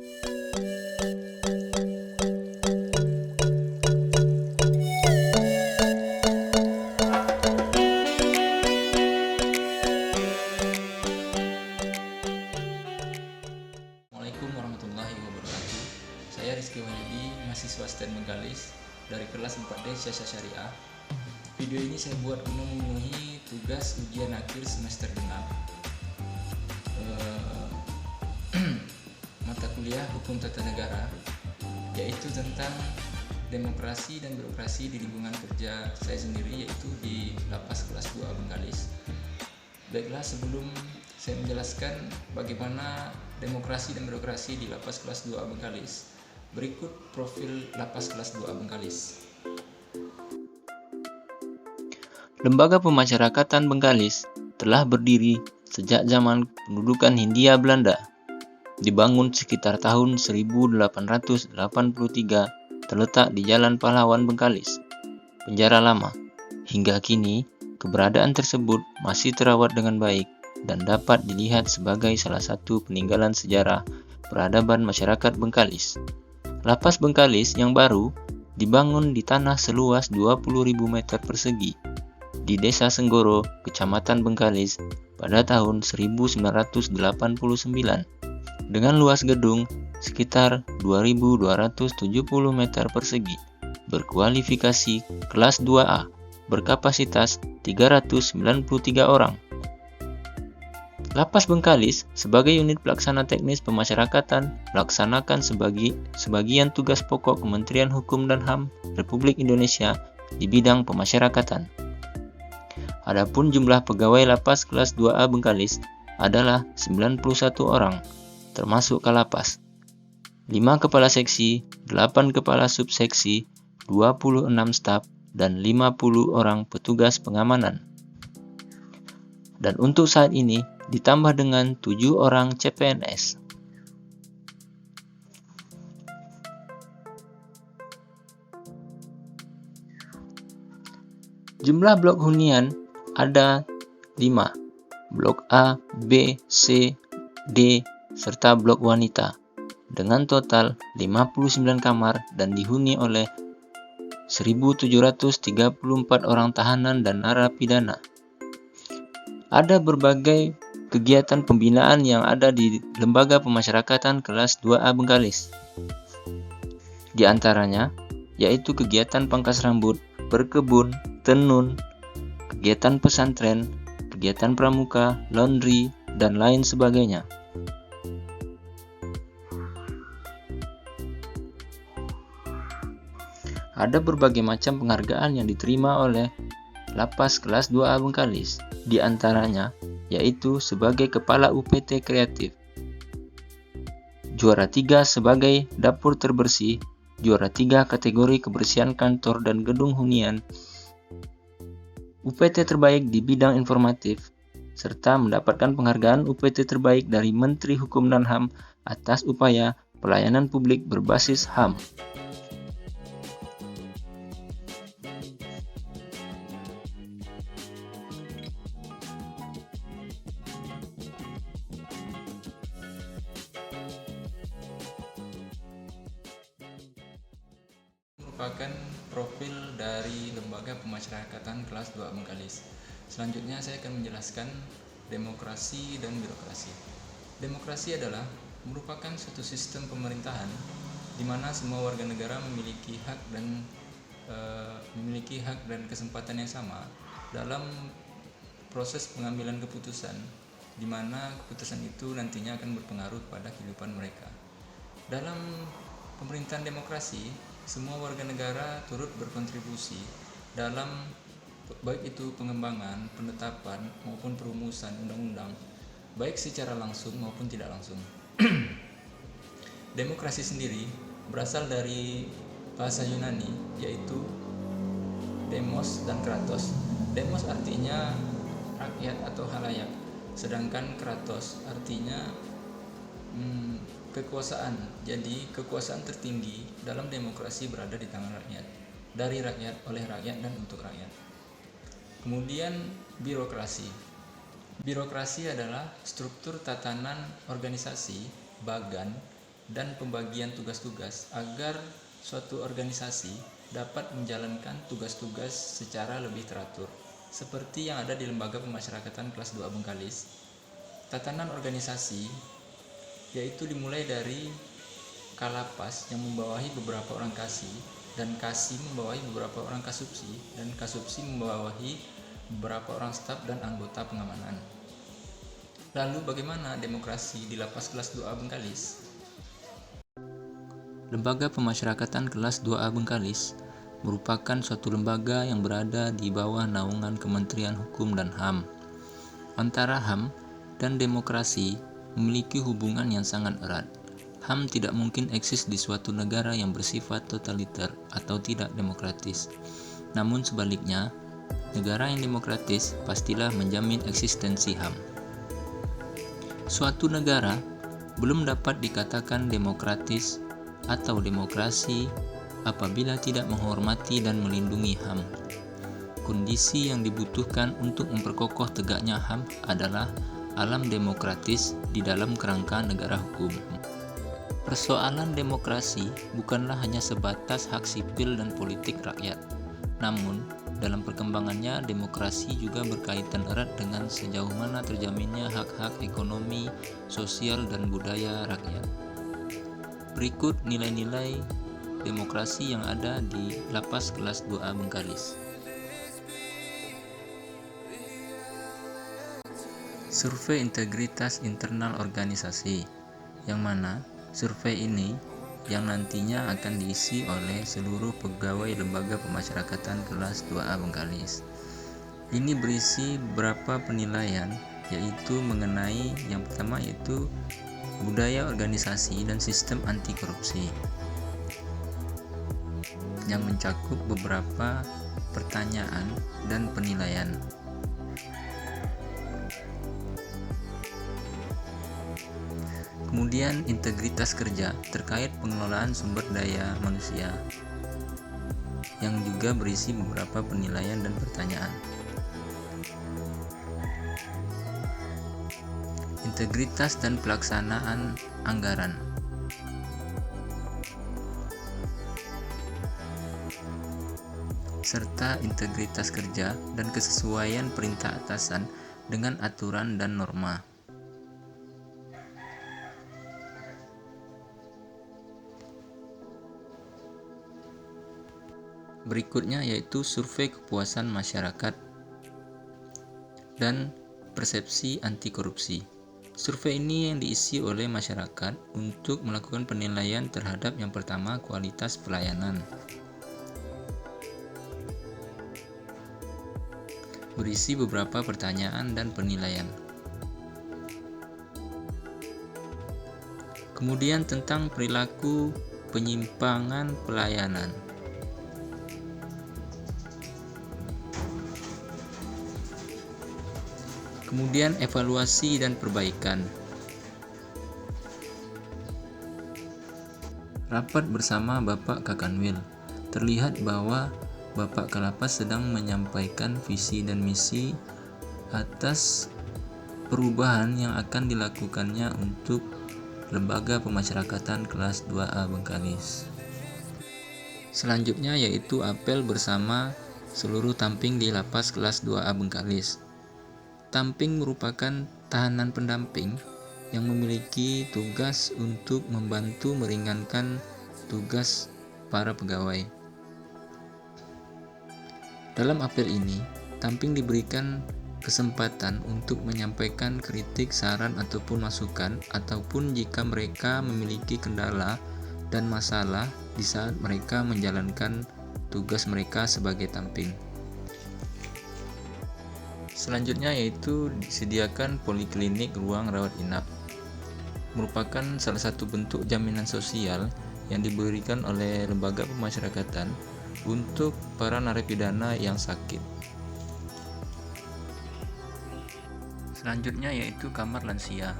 Assalamualaikum warahmatullahi wabarakatuh. Saya Rizky Wahyudi, mahasiswa STEM Bengkalis dari kelas 4D Syasha Syariah. Video ini saya buat guna memenuhi tugas ujian akhir semester genap mata kuliah Hukum Tata Negara, yaitu tentang demokrasi dan birokrasi di lingkungan kerja saya sendiri, yaitu di Lapas kelas 2A Bengkalis. Baiklah, sebelum saya menjelaskan bagaimana demokrasi dan birokrasi di Lapas kelas 2A Bengkalis, berikut profil Lapas kelas 2A Bengkalis. Lembaga Pemasyarakatan Bengkalis telah berdiri sejak zaman pendudukan Hindia Belanda. Dibangun sekitar tahun 1883, terletak di Jalan Pahlawan Bengkalis, Penjara Lama. Hingga kini, keberadaan tersebut masih terawat dengan baik dan dapat dilihat sebagai salah satu peninggalan sejarah peradaban masyarakat Bengkalis. Lapas Bengkalis yang baru dibangun di tanah seluas 20.000 meter persegi di Desa Senggoro, Kecamatan Bengkalis pada tahun 1989 dengan luas gedung sekitar 2.270 meter persegi, berkualifikasi kelas 2A, berkapasitas 393 orang. Lapas Bengkalis sebagai unit pelaksana teknis pemasyarakatan melaksanakan sebagian tugas pokok Kementerian Hukum dan HAM Republik Indonesia di bidang pemasyarakatan. Adapun jumlah pegawai Lapas kelas 2A Bengkalis adalah 91 orang, termasuk Kalapas, 5 kepala seksi, 8 kepala subseksi, 26 staf, dan 50 orang petugas pengamanan. Dan untuk saat ini ditambah dengan 7 orang CPNS. Jumlah blok hunian ada 5, blok A, B, C, D, serta blok wanita, dengan total 59 kamar dan dihuni oleh 1.734 orang tahanan dan narapidana. Ada berbagai kegiatan pembinaan yang ada di Lembaga Pemasyarakatan kelas 2A Bengkalis. Di antaranya, yaitu kegiatan pangkas rambut, berkebun, tenun, kegiatan pesantren, kegiatan pramuka, laundry, dan lain sebagainya. Ada berbagai macam penghargaan yang diterima oleh Lapas kelas 2A Bengkalis, di antaranya yaitu sebagai Kepala UPT Kreatif, juara 3 sebagai Dapur Terbersih, juara 3 kategori kebersihan kantor dan gedung hunian, UPT terbaik di bidang informatif, serta mendapatkan penghargaan UPT terbaik dari Menteri Hukum dan HAM atas upaya pelayanan publik berbasis HAM. Merupakan profil dari Lembaga Pemasyarakatan kelas 2 Bengkalis. Selanjutnya saya akan menjelaskan demokrasi dan birokrasi. Demokrasi adalah merupakan suatu sistem pemerintahan di mana semua warga negara memiliki hak dan kesempatan yang sama dalam proses pengambilan keputusan, di mana keputusan itu nantinya akan berpengaruh pada kehidupan mereka. Dalam pemerintahan demokrasi, semua warga negara turut berkontribusi dalam baik itu pengembangan, penetapan maupun perumusan undang-undang, baik secara langsung maupun tidak langsung. Demokrasi sendiri berasal dari bahasa Yunani, yaitu demos dan kratos. Demos artinya rakyat atau halayak, sedangkan kratos artinya kekuasaan. Jadi kekuasaan tertinggi dalam demokrasi berada di tangan rakyat, dari rakyat, oleh rakyat, dan untuk rakyat. Kemudian birokrasi. Birokrasi adalah struktur tatanan organisasi, bagan, dan pembagian tugas-tugas agar suatu organisasi dapat menjalankan tugas-tugas secara lebih teratur. Seperti yang ada di Lembaga Pemasyarakatan kelas 2 Bengkalis, tatanan organisasi yaitu dimulai dari Kalapas yang membawahi beberapa orang Kasih, dan Kasih membawahi beberapa orang Kasupsi, dan Kasupsi membawahi beberapa orang staf dan anggota pengamanan. Lalu bagaimana demokrasi di Lapas kelas 2A Bengkalis? Lembaga Pemasyarakatan kelas 2A Bengkalis merupakan suatu lembaga yang berada di bawah naungan Kementerian Hukum dan HAM. Antara HAM dan demokrasi memiliki hubungan yang sangat erat. HAM tidak mungkin eksis di suatu negara yang bersifat totaliter atau tidak demokratis. Namun sebaliknya, negara yang demokratis pastilah menjamin eksistensi HAM. Suatu negara belum dapat dikatakan demokratis atau demokrasi apabila tidak menghormati dan melindungi HAM. Kondisi yang dibutuhkan untuk memperkokoh tegaknya HAM adalah alam demokratis di dalam kerangka negara hukum. Persoalan demokrasi bukanlah hanya sebatas hak sipil dan politik rakyat. Namun, dalam perkembangannya demokrasi juga berkaitan erat dengan sejauh mana terjaminnya hak-hak ekonomi, sosial, dan budaya rakyat. Berikut nilai-nilai demokrasi yang ada di Lapas kelas 2A Bengkalis. Survei integritas internal organisasi, yang mana survei ini yang nantinya akan diisi oleh seluruh pegawai Lembaga Pemasyarakatan kelas 2A Bengkalis. Ini berisi beberapa penilaian, yaitu mengenai yang pertama yaitu budaya organisasi dan sistem anti korupsi, yang mencakup beberapa pertanyaan dan penilaian. Kemudian integritas kerja terkait pengelolaan sumber daya manusia, yang juga berisi beberapa penilaian dan pertanyaan. Integritas dan pelaksanaan anggaran. Serta integritas kerja dan kesesuaian perintah atasan dengan aturan dan norma. Berikutnya yaitu survei kepuasan masyarakat dan persepsi anti korupsi. Survei ini yang diisi oleh masyarakat untuk melakukan penilaian terhadap yang pertama kualitas pelayanan. Berisi beberapa pertanyaan dan penilaian. Kemudian tentang perilaku penyimpangan pelayanan. Kemudian evaluasi dan perbaikan. Rapat bersama Bapak Kakanwil. Terlihat bahwa Bapak Kalapas sedang menyampaikan visi dan misi atas perubahan yang akan dilakukannya untuk Lembaga Pemasyarakatan kelas 2A Bengkalis. Selanjutnya yaitu apel bersama seluruh tamping di Lapas kelas 2A Bengkalis. Tamping merupakan tahanan pendamping yang memiliki tugas untuk membantu meringankan tugas para pegawai. Dalam apel ini, tamping diberikan kesempatan untuk menyampaikan kritik, saran, ataupun masukan, ataupun jika mereka memiliki kendala dan masalah di saat mereka menjalankan tugas mereka sebagai tamping. Selanjutnya yaitu disediakan poliklinik ruang rawat inap. Merupakan salah satu bentuk jaminan sosial yang diberikan oleh Lembaga Pemasyarakatan untuk para narapidana yang sakit. Selanjutnya yaitu kamar lansia.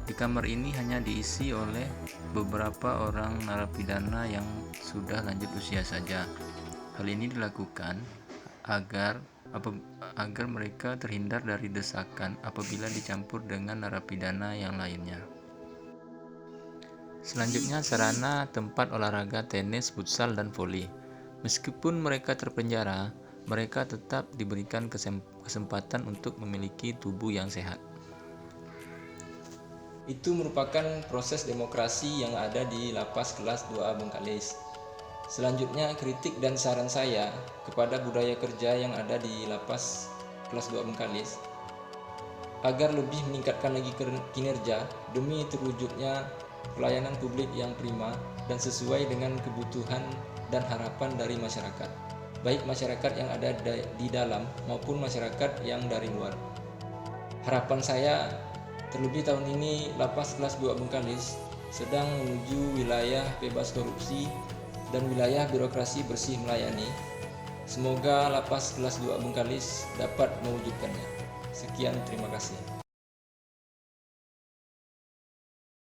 Di kamar ini hanya diisi oleh beberapa orang narapidana yang sudah lanjut usia saja. Hal ini dilakukan agar mereka terhindar dari desakan apabila dicampur dengan narapidana yang lainnya. Selanjutnya sarana tempat olahraga tenis, futsal, dan voli. Meskipun mereka terpenjara, mereka tetap diberikan kesempatan untuk memiliki tubuh yang sehat. Itu merupakan proses demokrasi yang ada di lapas kelas 2A Bengkalis. Selanjutnya, kritik dan saran saya kepada budaya kerja yang ada di lapas kelas 2A Bengkalis agar lebih meningkatkan lagi kinerja demi terwujudnya pelayanan publik yang prima dan sesuai dengan kebutuhan dan harapan dari masyarakat, baik masyarakat yang ada di dalam maupun masyarakat yang dari luar. Harapan saya, terlebih tahun ini lapas kelas 2 Bengkalis sedang menuju wilayah bebas korupsi dan wilayah birokrasi bersih melayani. Semoga lapas kelas 2 Bengkalis dapat mewujudkannya. Sekian, terima kasih.